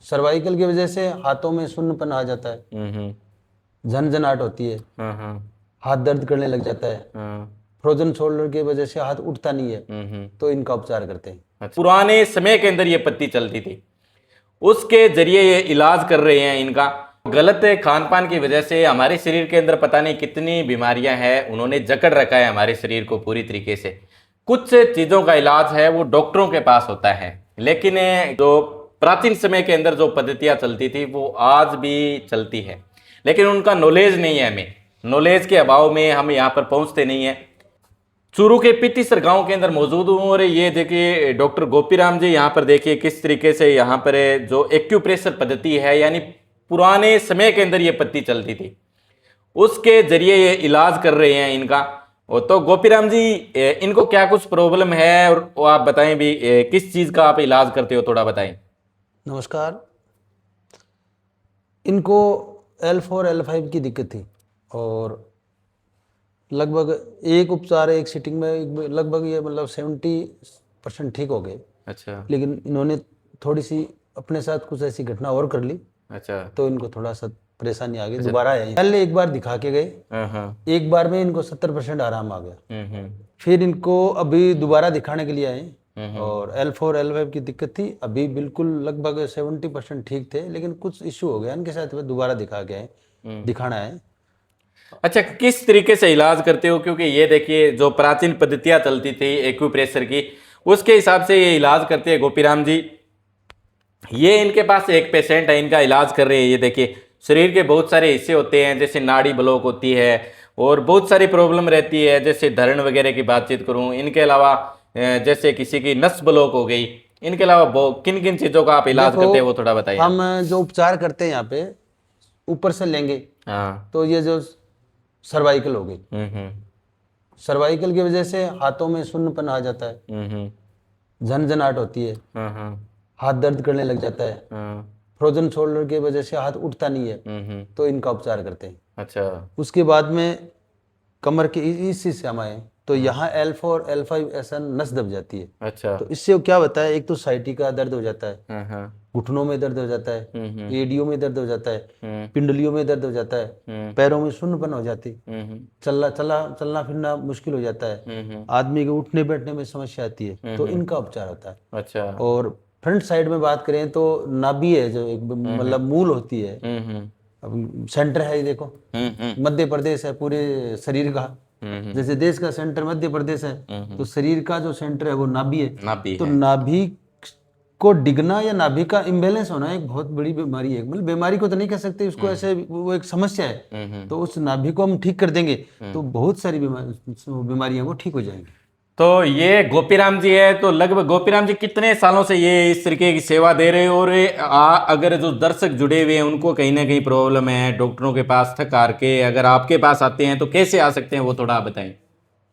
Cervical की वजह से हाथों में सुन्नपन आ जाता है, झनझनाहट होती है, हाथ दर्द करने लग जाता है, फ्रोजन शोल्डर की वजह से हाथ उठता नहीं है, तो इनका उपचार करते हैं। अच्छा। पुराने समय के अंदर ये पत्ती चलती थी, उसके जरिए ये इलाज कर रहे हैं इनका। गलत खान पान की वजह से हमारे शरीर के अंदर पता नहीं कितनी बीमारियां हैं, उन्होंने जकड़ रखा है हमारे शरीर को पूरी तरीके से। कुछ चीज़ों का इलाज है वो डॉक्टरों के पास होता है, लेकिन जो प्राचीन समय के अंदर जो पद्धतियां चलती थी वो आज भी चलती है, लेकिन उनका नॉलेज नहीं है। हमें नॉलेज के अभाव में हम यहाँ पर पहुँचते नहीं हैं। चूरू के पितीसर गांव के अंदर मौजूद हूँ और ये देखिए डॉक्टर गोपीराम जी यहाँ पर देखिए किस तरीके से यहाँ पर जो एक्यूप्रेशर पद्धति है, यानी पुराने समय के अंदर ये पद्धति चलती थी, उसके जरिए ये इलाज कर रहे हैं इनका। तो गोपीराम जी, इनको क्या कुछ प्रॉब्लम है और वो आप बताएं भी, किस चीज़ का आप इलाज करते हो, थोड़ा बताएं। नमस्कार। इनको L4 L5 की दिक्कत थी और लगभग एक उपचार एक सिटिंग में लगभग ये मतलब 70% ठीक हो गए। अच्छा। लेकिन इन्होंने थोड़ी सी अपने साथ कुछ ऐसी घटना और कर ली, अच्छा। तो इनको थोड़ा सा परेशानी आ गई। दोबारा आए, पहले एक बार दिखा के गए, एक बार में इनको 70% आराम आ गया। फिर इनको अभी दोबारा दिखाने के लिए आए और L4 L5 की दिक्कत थी, अभी बिल्कुल लगभग 70% ठीक थे, लेकिन कुछ इश्यू हो गया इनके साथ, में दोबारा दिखा के आए, दिखाना है। अच्छा, किस तरीके से इलाज करते हो? क्योंकि ये देखिए जो प्राचीन पद्धतियां चलती थी एक्यूप्रेशर की, उसके हिसाब से ये इलाज करते हैं गोपीराम जी। ये इनके पास एक पेशेंट है, इनका इलाज कर रहे हैं। ये देखिए शरीर के बहुत सारे हिस्से होते हैं, जैसे नाड़ी ब्लॉक होती है और बहुत सारी प्रॉब्लम रहती है, जैसे धरण वगैरह की बातचीत करूं। इनके अलावा जैसे किसी की नस ब्लॉक हो गई, इनके अलावा किन किन चीज़ों का आप इलाज करते हैं वो थोड़ा बताइए। हम जो उपचार करते हैं यहाँ पे ऊपर से लेंगे, हाँ। तो ये जो सर्वाइकल हो गई, सर्वाइकल की वजह से हाथों में सुन्नपन आ जाता है, झनझनाहट होती है, हाथ दर्द करने लग जाता है, फ्रोजन शोल्डर की वजह से हाथ उठता नहीं है, तो इनका उपचार करते हैं। अच्छा। उसके बाद में कमर के इस चीज से हम आए, तो यहाँ L4 L5 ऐसा नस दब जाती है। अच्छा। तो इससे क्या होता है, एक तो साइटिका दर्द हो जाता है, घुटनों में दर्द हो जाता है, एडियो में दर्द हो जाता है, पिंडलियों में दर्द हो जाता है, पैरों में सुन्नपन हो जाती, चलना फिरना मुश्किल हो जाता है, आदमी के उठने बैठने में समस्या आती है, तो इनका उपचार होता है। अच्छा। और फ्रंट साइड में बात करें तो नाभि है, जो एक मतलब मूल होती है, अब सेंटर है, ये देखो मध्य प्रदेश है पूरे शरीर का, जैसे देश का सेंटर मध्य प्रदेश है, तो शरीर का जो सेंटर है वो नाभि है। तो नाभि को डिगना या नाभि का इम्बेलेंस होना एक बहुत बड़ी बीमारी है, मतलब बीमारी को तो नहीं कह सकते उसको, ऐसे वो एक समस्या है। तो उस नाभि को हम ठीक कर देंगे तो बहुत सारी बीमारियां वो ठीक हो जाएंगी। तो ये गोपीराम जी है, तो लगभग गोपीराम जी कितने सालों से ये इस तरीके की सेवा दे रहे हैं? और अगर जो दर्शक जुड़े हुए हैं उनको कहीं ना कहीं प्रॉब्लम है, डॉक्टरों के पास थक हार के अगर आपके पास आते हैं तो कैसे आ सकते हैं वो थोड़ा बताएं।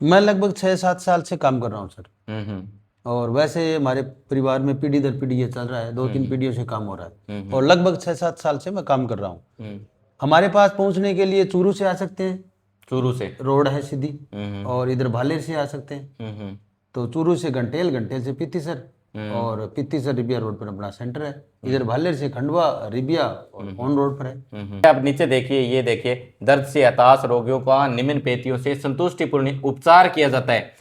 मैं लगभग 6-7 साल से काम कर रहा हूँ सर, और वैसे हमारे परिवार में पीढ़ी दर पीढ़ी ये चल रहा है, 2-3 पीढ़ियों से काम हो रहा है, और लगभग 6-7 साल से मैं काम कर रहा हूँ। हमारे पास पहुँचने के लिए चूरू से आ सकते हैं, चूरू से रोड है सीधी, और इधर भालेर से आ सकते हैं। तो चूरू से घंटेल, घंटेल से पितीसर, और पितीसर रिबिया रोड पर अपना सेंटर है। इधर भालेर से खंडवा, रिबिया और ऑन रोड पर है। आप नीचे देखिए, ये देखिए दर्द से हताश रोगियों का निम्न पेटियों से संतुष्टिपूर्ण उपचार किया जाता है।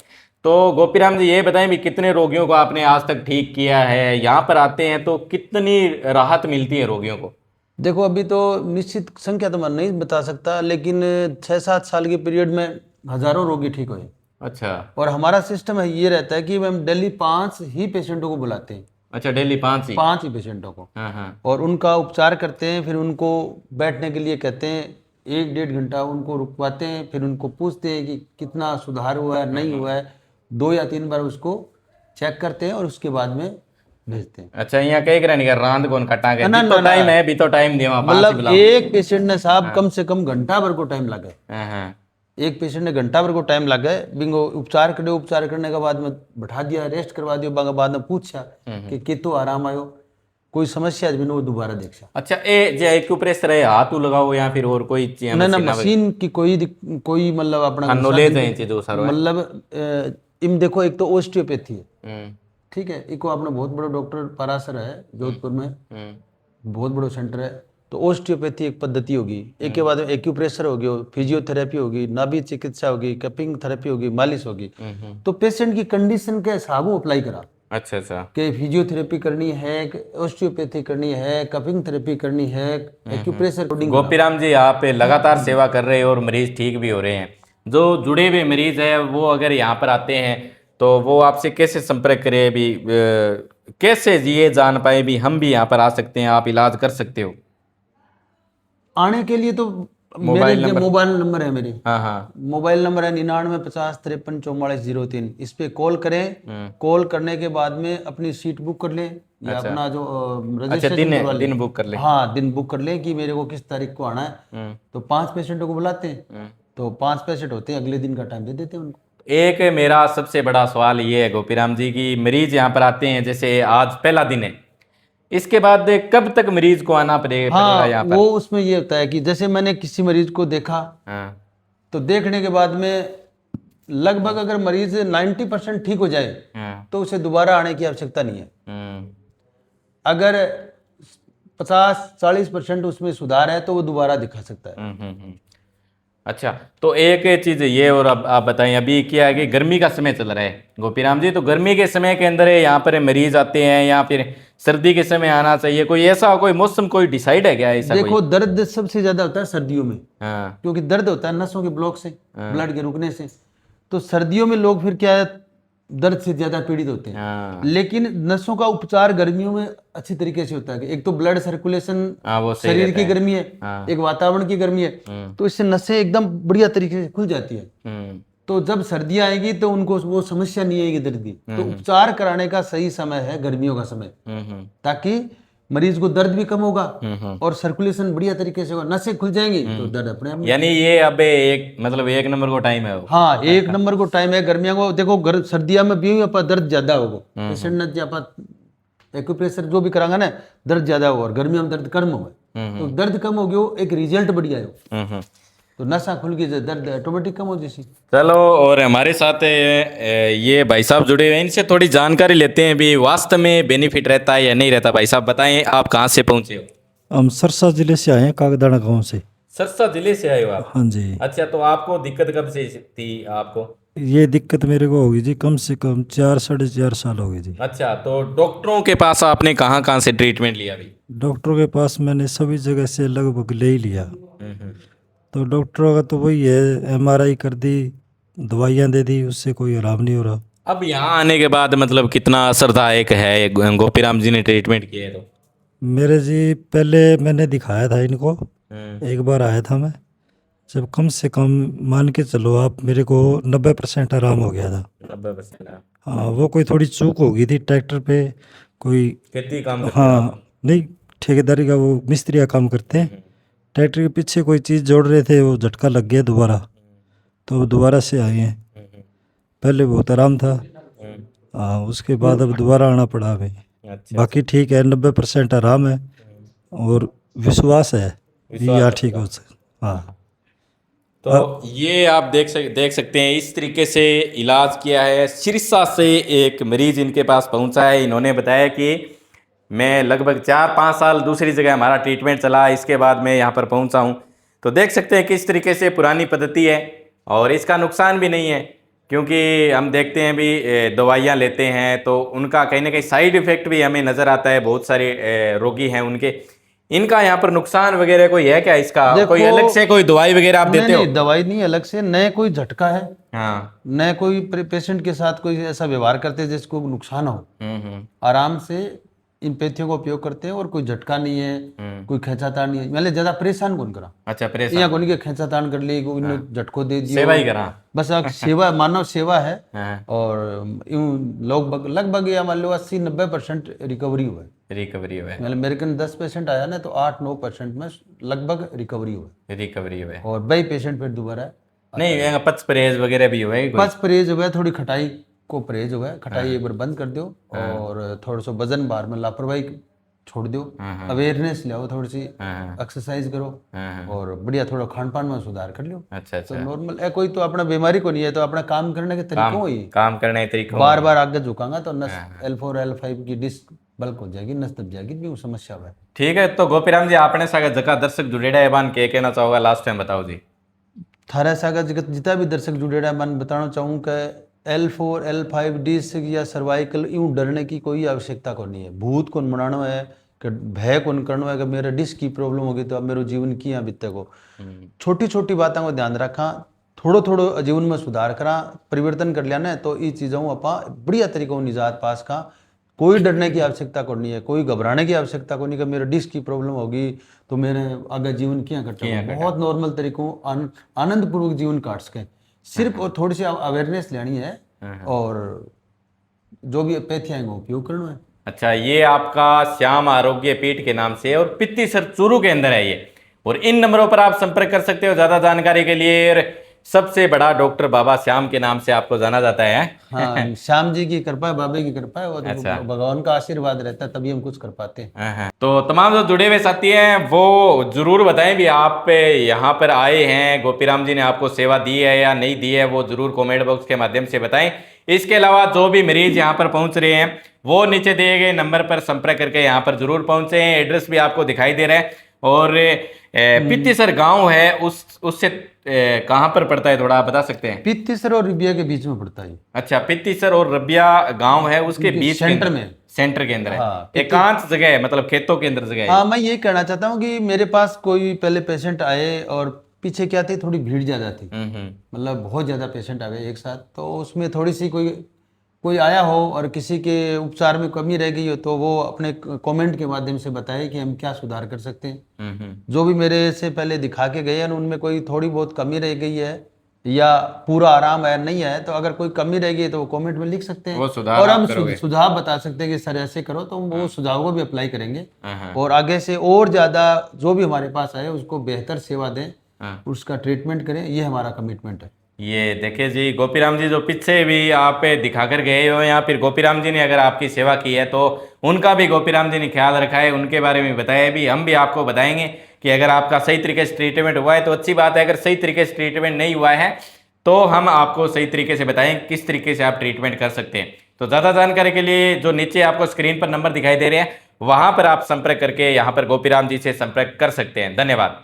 तो गोपीराम जी ये बताएं भी कितने रोगियों को आपने आज तक ठीक किया है? यहाँ पर आते हैं तो कितनी राहत मिलती है रोगियों को? देखो अभी तो निश्चित संख्या तो मैं नहीं बता सकता, लेकिन 6-7 साल के पीरियड में हजारों रोगी ठीक हुए। अच्छा। और हमारा सिस्टम है ये रहता है कि हम डेली 5 ही पेशेंटों को बुलाते हैं। अच्छा, डेली 5 ही पेशेंटों को, हाँ। और उनका उपचार करते हैं, फिर उनको बैठने के लिए कहते हैं, 1-1.5 घंटा उनको रुकवाते हैं, फिर उनको पूछते हैं कि कितना सुधार हुआ है नहीं हुआ है, 2 या 3 बार उसको चेक करते हैं और उसके बाद में भेजते हैं। अच्छा, यहाँ कई नहीं कर रांद कौन कटा गया, ना, भी तो टाइम है, भी तो टाइम दिया, मतलब एक पेशेंट ने साहब कम से कम घंटा भर को टाइम लगा, एक पेशेंट ने घंटा भर को टाइम लगा, बिंगो उपचार करने के बाद में बैठा दिया, रेस्ट करवा दिया, बाद में पूछा कि कितो आराम आयो, कोई समस्या भी वो दोबारा देख। अच्छा, ए जे एक्यूप्रेशर है हाथ लगाओ या फिर और कोई चीज? ना मशीन की कोई मतलब अपना नॉलेज है चीजों सारो, मतलब इम देखो, एक तो ओस्टियोपैथी है, ठीक है, इको अपना बहुत बड़ा डॉक्टर पराशर है जोधपुर में, बहुत बड़ा सेंटर है। तो ओस्टियोपैथी एक पद्धति होगी, एक के बाद में एक्यूप्रेशर होगी, फिजियोथेरेपी होगी, नाभि चिकित्सा होगी, कपिंग थेरेपी होगी, मालिश होगी। तो पेशेंट की कंडीशन के हिसाब से अप्लाई करा अच्छा अच्छा। कि फिजियोथेरेपी करनी है, ओस्टियोपैथी करनी है, कपिंग थेरेपी करनी है, एक्यूप्रेशर कोडिंग। गोपीराम जी, आप लगातार सेवा कर रहे हैं और मरीज ठीक भी हो रहे हैं। जो जुड़े हुए मरीज है वो अगर यहाँ पर आते हैं तो वो आपसे कैसे संपर्क करें अभी, कैसे ये जान पाए भी हम भी यहाँ पर आ सकते हैं, आप इलाज कर सकते हो? आने के लिए तो मोबाइल मेरे नंबर? मोबाइल नंबर है मेरे। हाँ हाँ। मोबाइल नंबर है 9950534403। इस पे कॉल करें। कॉल करने के बाद में अपनी सीट बुक कर लें या अपना जो रजिस्ट्रेशन करवा लें। दिन बुक कर ले। हाँ, दिन बुक कर लें कि मेरे को किस तारीख को आना है। तो 5 पेशेंटों को बुलाते हैं, तो 5 पेशेंट होते हैं, अगले दिन का टाइम दे देते हैं उनको। एक मेरा सबसे बड़ा सवाल ये है गोपीराम जी की मरीज यहाँ पर आते हैं, जैसे आज पहला दिन है, इसके बाद कब तक मरीज को आना पड़ेगा यहाँ पर? वो उसमें ये होता है कि जैसे मैंने किसी मरीज को देखा, हाँ तो देखने के बाद में लगभग अगर मरीज 90% ठीक हो जाए हाँ। तो उसे दोबारा आने की आवश्यकता नहीं है। अगर 50-40% उसमें सुधार है तो वो दोबारा दिखा सकता है। अच्छा, तो एक चीज ये, और अब आप बताएं, अभी क्या है कि गर्मी का समय चल रहा है गोपीराम जी, तो गर्मी के समय के अंदर यहाँ पर मरीज आते हैं या फिर सर्दी के समय आना चाहिए? कोई ऐसा कोई मौसम कोई डिसाइड है क्या ऐसा? देखो, दर्द सबसे ज्यादा होता है सर्दियों में। हाँ क्योंकि दर्द होता है नसों के ब्लॉक से, ब्लड के रुकने से। तो सर्दियों में लोग फिर क्या है, दर्द से ज्यादा पीड़ित होते हैं। हाँ लेकिन नसों का उपचार गर्मियों में अच्छी तरीके से होता है। एक तो ब्लड सर्कुलेशन, वो सही शरीर रहता की है। गर्मी है, एक वातावरण की गर्मी है, तो इससे नसें एकदम बढ़िया तरीके से खुल जाती है। तो जब सर्दियां आएगी तो उनको वो समस्या नहीं आएगी दर्द की। तो उपचार कराने का सही समय है गर्मियों का समय, ताकि मरीज को दर्द भी कम होगा और सर्कुलेशन बढ़िया तरीके से होगा, नसें खुल जाएंगी तो दर्द अपने आप। यानी ये अब एक मतलब 1 नंबर को टाइम है वो। हाँ, 1 नंबर को टाइम है गर्मियों को। देखो, सर्दियों में भी आप दर्द ज्यादा होगा, पेशेंट ने आप एक्यूप्रेशर जो भी करांगा ना, दर्द ज्यादा होगा, और गर्मियों में दर्द कम होगा। तो दर्द कम हो गया, एक रिजल्ट बढ़िया है, तो नशा खुल गई, दर्द ऑटोमेटिक कम हो जैसी। चलो, और हमारे साथ ये भाई साहब जुड़े हुए हैं, इनसे थोड़ी जानकारी लेते हैं भी वास्तव में बेनिफिट रहता है या नहीं रहता। भाई साहब बताएं, आप कहाँ से पहुंचे हो? हम सरसा जिले से आए हैं, कागदाना गांव से। सरसा जिले से आए हो आप? हाँ जी। अच्छा, तो आपको दिक्कत कब से थी आपको? ये दिक्कत मेरे को होगी जी कम से कम 4-4.5 साल हो गए जी। अच्छा, तो डॉक्टरों के पास आपने कहाँ कहाँ से ट्रीटमेंट लिया अभी? डॉक्टरों के पास मैंने सभी जगह से लगभग ले ही लिया। तो डॉक्टरों का तो वही है, MRI कर दी, दवाइयाँ दे दी, उससे कोई आराम नहीं हो रहा। अब यहाँ आने के बाद मतलब कितना असरदायक है गोपीराम जी ने ट्रीटमेंट किया है तो? मेरे जी पहले मैंने दिखाया था इनको, एक बार आया था मैं, जब कम से कम मान के चलो आप, मेरे को 90% आराम हो गया था। 90%? हाँ, वो कोई थोड़ी चूक हो गई थी ट्रैक्टर पे कोई। खेती काम हाँ नहीं, ठेकेदारी का वो मिस्त्री का काम करते हैं। ट्रैक्टर के पीछे कोई चीज़ जोड़ रहे थे, वो झटका लग गया दोबारा, तो दोबारा से आए हैं। पहले बहुत आराम था, हाँ, उसके बाद अब दोबारा आना पड़ा हमें। अच्छा, बाकी ठीक है, 90% आराम है और विश्वास है यहाँ ठीक हो सकता। हाँ, तो ये आप देख सकते हैं, इस तरीके से इलाज किया है। सिरसा से एक मरीज इनके पास पहुंचा है, इन्होंने बताया कि मैं लगभग 4-5 साल दूसरी जगह हमारा ट्रीटमेंट चला, इसके बाद मैं यहाँ पर पहुंचा हूँ। तो देख सकते हैं किस तरीके से पुरानी पद्धति है और इसका नुकसान भी नहीं है, क्योंकि हम देखते हैं भी दवाइयाँ लेते हैं तो उनका कहीं ना कहीं साइड इफेक्ट भी हमें नज़र आता है। बहुत सारे रोगी हैं उनके, इनका यहाँ पर नुकसान वगैरह कोई है क्या इसका? कोई अलग से कोई दवाई वगैरह आप देते हो? नहीं, दवाई नहीं अलग से, न कोई झटका है, हाँ, न कोई पेशेंट के साथ कोई ऐसा व्यवहार करते हैं जिसको नुकसान हो। आराम से इन पेथियों का उपयोग करते हैं और कोई झटका नहीं है, कोई खेचातान नहीं है। मतलब ज्यादा परेशान कौन करा। अच्छा, परेशान यहाँ कोई खेचातान कर ली, कोई झटको दे दिया, सेवा ही करा, बस सेवा, मानव सेवा है। हाँ। और यूं लोग लगभग या मान लो 80-90% रिकवरी हुआ है। रिकवरी हुआ है? मतलब मेरे कन 10 पेशेंट आया ना, तो 8-9% में लगभग रिकवरी हुआ है। रिकवरी हुआ है, और वही पेशेंट फिर दोबारा नहीं पच परहेज वगैरह भी हुआ है? पच परहेज हुआ है, थोड़ी खटाई को परहेज हुआ है, खटाई एक बार बंद कर दो और थोड़ा सा वजन बार में लापरवाही छोड़ दो, अवेयरनेस ले आओ, थोड़ी सी एक्सरसाइज करो और बढ़िया थोड़ा खान पान में सुधार कर लो। अच्छा तो नॉर्मल है, कोई तो अपना बीमारी को नहीं है, तो अपना काम करने के तरीकों ही काम करने के तरीकों बार बार आगे झुकांगा तो नस L4 L5 की डिस्क बल्क हो जाएगी, नस दब जाएगी, भी समस्या है। ठीक है, तो गोपीराम जी आपने सागा जका दर्शक जुड़ेड़ा है बान के कहना चाहोगा लास्ट टाइम बताओ जी। थारा सागा जगत जितना भी दर्शक जुड़ेड़ा मैं बताना चाहूँ कि L4 L5 D6 या सर्वाइकल यूं डरने की कोई आवश्यकता को नहीं है। भूत कौन मनाना है कि भय कौन करना है कि मेरे डिस्क की प्रॉब्लम होगी तो अब मेरे जीवन की यहाँ बीते को। छोटी छोटी बातों को ध्यान रखा, थोड़ो थोड़ो जीवन में सुधार करा, परिवर्तन कर लिया ना तो ये चीज़ों अपा बढ़िया तरीकों निजात पास का। कोई डरने की आवश्यकता को नहीं है, कोई घबराने की आवश्यकता को नहीं कि मेरे डिस्क की प्रॉब्लम होगी तो मेरे आगे जीवन क्या कटेगा। बहुत नॉर्मल तरीकों आनंद पूर्वक जीवन काट सके। सिर्फ और थोड़ी सी अवेयरनेस लेनी है और जो भी पैथियाँ वो उपयोग करना है। अच्छा, ये आपका श्याम आरोग्य पीठ के नाम से और पित्तीसर चूरू के अंदर है ये, और इन नंबरों पर आप संपर्क कर सकते हो ज्यादा जानकारी के लिए। और सबसे बड़ा डॉक्टर बाबा श्याम के नाम से आपको जाना जाता है। हाँ, श्याम जी की कृपा है, बाबे की कृपा है और भगवान का आशीर्वाद रहता है तभी हम कुछ कर पाते हैं। तो तमाम जो जुड़े हुए साथी हैं वो जरूर बताएं भी आप यहाँ पर आए हैं, गोपीराम जी ने आपको सेवा दी है या नहीं दी है, वो जरूर कमेंट बॉक्स के माध्यम से बताएं। इसके अलावा जो भी मरीज यहाँ पर पहुंच रहे हैं वो नीचे दिए गए नंबर पर संपर्क करके यहाँ पर जरूर पहुंचे। एड्रेस भी आपको दिखाई दे रहा है। और पित्तीसर गांव है उससे कहाँ पर पड़ता है, थोड़ा आप बता सकते हैं? पित्तीसर और रबिया के बीच में पड़ता है। अच्छा, पित्तीसर और रबिया गांव है उसके बीच सेंटर के अंदर है। हाँ, एकांत जगह है, मतलब खेतों के अंदर जगह है। हाँ, मैं ये कहना चाहता हूँ कि मेरे पास कोई पहले पेशेंट आए और पीछे क्या थी, थोड़ी भीड़ ज्यादा थी, मतलब बहुत ज्यादा पेशेंट आ गए एक साथ, तो उसमें थोड़ी सी कोई आया हो और किसी के उपचार में कमी रह गई हो तो वो अपने कमेंट के माध्यम से बताए कि हम क्या सुधार कर सकते हैं। जो भी मेरे से पहले दिखा के गए हैं उनमें कोई थोड़ी बहुत कमी रह गई है या पूरा आराम है नहीं है, तो अगर कोई कमी रह गई तो वो कमेंट में लिख सकते हैं और हम सुझाव बता सकते हैं कि सर ऐसे करो, तो हम वो सुझाव को भी अप्लाई करेंगे और आगे से और ज्यादा जो भी हमारे पास आए उसको बेहतर सेवा दें, उसका ट्रीटमेंट करें, ये हमारा कमिटमेंट है। ये देखिए जी, गोपीराम जी जो पीछे भी आप दिखाकर गए हो या फिर गोपीराम जी ने अगर आपकी सेवा की है तो उनका भी गोपीराम जी ने ख्याल रखा है, उनके बारे में बताया भी। हम भी आपको बताएंगे कि अगर आपका सही तरीके से ट्रीटमेंट हुआ है तो अच्छी बात है, अगर सही तरीके से ट्रीटमेंट नहीं हुआ है तो हम आपको सही तरीके से बताएं किस तरीके से आप ट्रीटमेंट कर सकते हैं। तो ज़्यादा जानकारी के लिए जो नीचे आपको स्क्रीन पर नंबर दिखाई दे रहे हैं वहाँ पर आप संपर्क करके यहाँ पर गोपीराम जी से संपर्क कर सकते हैं। धन्यवाद।